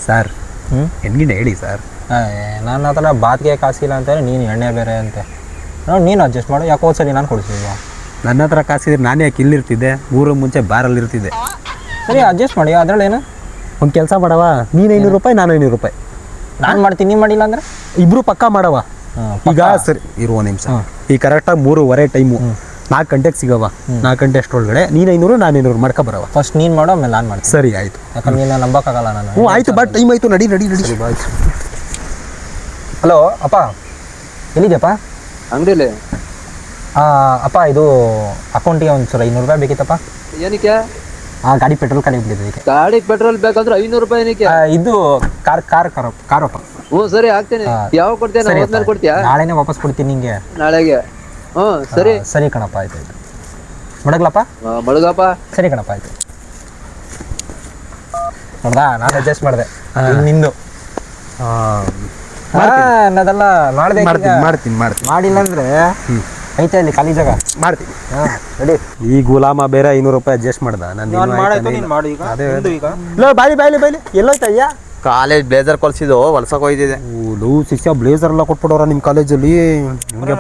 Sir ಹೆಂಗಿನ ಹೇಳಿ sir. ನನ್ನ ಹತ್ರ ಬಾತ್ಗೆ ಕಾಸಿಲ್ಲ ಅಂತಾರೆ, ನೀನು ಎಣ್ಣೆ ಬೇರೆ ಅಂತೆ. ನೋಡಿ ನೀನು ಅಡ್ಜಸ್ಟ್ ಮಾಡು. ಯಾಕೆ ಹೋದ್ಸರಿ ನಾನು ಕೊಡಿಸಿಲ್ವಾ? ನನ್ನ ಹತ್ರ ಕಾಸಿದ್ರೆ ನಾನು ಯಾಕೆ ಇಲ್ಲಿರ್ತಿದ್ದೆ, ಊರ ಮುಂಚೆ ಬಾರಲ್ಲಿ ಇರ್ತಿದ್ದೆ. ಸರಿ ಅಡ್ಜಸ್ಟ್ ಮಾಡಿ, ಅದರಲ್ಲೇನು. ಒಂದು ಕೆಲಸ ಮಾಡವ, ನೀನು 500 ರೂಪಾಯಿ, ನಾನು 500 ರೂಪಾಯಿ. ನಾನು ಮಾಡ್ತೀನಿ, ನೀವು ಮಾಡಿಲ್ಲ ಅಂದರೆ ಇಬ್ಬರು ಪಕ್ಕ ಮಾಡವ. ಈಗ ಸರಿ ಇರುವ ನಿಮಿಷ, ಈಗ ಕರೆಕ್ಟಾಗಿ 3:15 ಟೈಮು, 4 ಗಂಟೆಗೆ ಸಿಗವ. 4 ಗಂಟೆ ಅಷ್ಟರೊಳಗಡೆ ನೀನು 500 ನಾನು 500 ಮಾಡ್ಕೊ ಬರವ. ಫಸ್ಟ್ ನೀನು ಮಾಡೋ, ಆಮೇಲೆ ನಾನು ಮಾಡ್ತೀನಿ. ಸರಿ ಆಯಿತು. ಯಾಕಂದ್ರೆ ನೀನು ನಂಬೋಕ್ಕಾಗಲ್ಲ ನಾನು. ಹ್ಞೂ ಆಯಿತು, ಬಟ್ ಟೈಮ್ ಆಯಿತು, ನಡಿ. ಹಲೋ ಅಪ್ಪ, ಎಲ್ಲಿದೆಯಪ್ಪ? ಅಂಗಡಿಯಲ್ಲಿ. ಅಪ್ಪ ಇದು ಅಕೌಂಟಿಗೆ ಒಂದು ಸಲ 500 ರೂಪಾಯಿ ಬೇಕಿತ್ತಪ್ಪ. ಏನಕ್ಕೆ? ಗಾಡಿ ಪೆಟ್ರೋಲ್ ಖಾಲಿ ಬಿಟ್ಟಿದ್ದಕ್ಕೆ. ಗಾಡಿ ಪೆಟ್ರೋಲ್ ಬೇಕಂದ್ರೆ 500 ರೂಪಾಯಿ ಏನಕ್ಕೆ? ಇದು ಕಾರಪ್ಪ. ಹ್ಞೂ ಸರಿ ಆಗ್ತೇನೆ. ಯಾವಾಗ ಕೊಡ್ತೀಯ? ಹೋದ್ಮೇಲೆ ಕೊಡ್ತೀಯಾ? ನಾಳೆನೇ ವಾಪಸ್ ಕೊಡ್ತೀನಿ ನಿಂಗೆ. ನಾಳೆಗೆ? ಹ್ಞೂ ಸರಿ. ಸರಿ ಕಣಪ್ಪ, ಆಯ್ತು. ಮಡಗ್ಲಪ್ಪ? ಮಡಗಪ್ಪ. ಸರಿ ಕಣಪ್ಪ, ಆಯ್ತು. ನೋಡ್ದಾ, ನಾನು ಅಡ್ಜಸ್ಟ್ ಮಾಡಿದೆ. ನಿಂದು ಅದೆಲ್ಲ ಮಾಡ್ತೀನಿ. ಮಾಡಿಲ್ಲ ಅಂದ್ರೆ ಐತೆ ಅಲ್ಲಿ ಖಾಲಿ ಜಾಗ ಮಾಡ್ತೀನಿ. ರೆಡಿ. ಈ ಗುಲಾಮ ಬೇರೆ 500 ರೂಪಾಯಿ ಅಡ್ಜಸ್ಟ್ ಮಾಡ್ದ. ಬಾಯ್ಲಿ ಎಲ್ಲೋಯ್ತಯ್ಯ? College blazer ಕೊಲ್ಸಿದ್ದು ಹೊಲ್ಸಕ್ ಹೋಯ್ತಿದೆ. ಶಿಷ್ಯ ಬ್ಲೇಸರ್ ಎಲ್ಲ ಕೊಟ್ಬಿಡೋರ ನಿಮ್ಮ ಕಾಲೇಜಲ್ಲಿ? ನಿಮಗೆ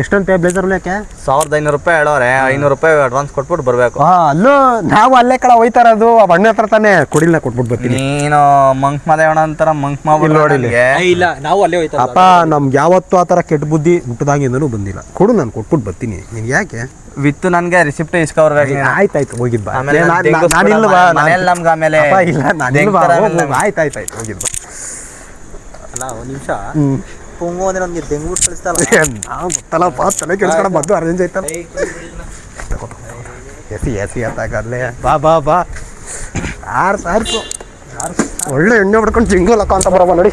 ಎಷ್ಟಂತೆ ಬ್ಲೇಸರ್ ಯಾಕೆ? 1500 ರೂಪಾಯಿ ಹೇಳೋರೆ, 500 ರೂಪಾಯಿ ಅಡ್ವಾನ್ಸ್ ಕೊಟ್ಬಿಟ್ಟು ಬರ್ಬೇಕು. ಅಲ್ಲೂ ನಾವು ಅಲ್ಲೇ ಕಡೆ ಹೋಯ್ತಾರದು ಅಣ್ಣ ಹತ್ರ ತಾನೆ ಕೊಡಿಲ್ಲ, ಕೊಟ್ಬಿಟ್ಟು ಬರ್ತೀನಿ. ನೀನು ಮಂಕ್ ಮಾದೇವಣ ಅಂತಾರ ಮಂಕ್ ಇಲ್ಲ, ನಾವು ಅಲ್ಲೇ ಹೋಯ್ತಾ. ಅಪ್ಪ ನಮ್ಗೆ ಯಾವತ್ತೂ ಆ ಥರ ಕೆಟ್ಟ ಬುದ್ಧಿ ಹುಟ್ಟದಾಗಿಂದನೂ ಬಂದಿಲ್ಲ. ಕೊಡು, ನಾನು ಕೊಟ್ಬಿಟ್ಟು ಬರ್ತೀನಿ. ನಿನ್ಗೆ ಯಾಕೆ ವಿತ್ ನನ್ಗೆ ರಿಸಿಪ್ಟ್ ಇಸ್ಕೊರ್ಬೇಕು. ಆಯ್ತಾಯ್ತು, ಹೋಗಿದ್ ಬಾ. ಮನೇಲಿ ನಮ್ಗೆ ಆಮೇಲೆ ಆಯ್ತಾಯ್ತು, ಹೋಗಿದ್ ಬಾ. ಅಲ್ಲ ಒಂದು ನಿಮಿಷ, ಪೊಂಗು ಅಂದ್ರೆ ನಮ್ಗೆ ಬೆಂಗ್ಳೂರು ಕಳಿಸ್ತಲ್ಲ. ನಾವು ಗೊತ್ತಲ್ಲಪ್ಪ, ತಲೆ ಕೆಲ್ಸ್ಕೊಂಡು ಬಂದು ಅರೇಂಜ್ ಆಯ್ತಲ್ಲ. ಎಸಿ ಅತ್ತಾಗಲ್ಲೇ ಬಾ ಸಾರ್ಸು ಒಳ್ಳೆ ಎಣ್ಣೆ ಹೊಡ್ಕೊಂಡು ಜಿಂಗೋಲಕ್ಕ ಅಂತ ಬರವ. ನೋಡಿ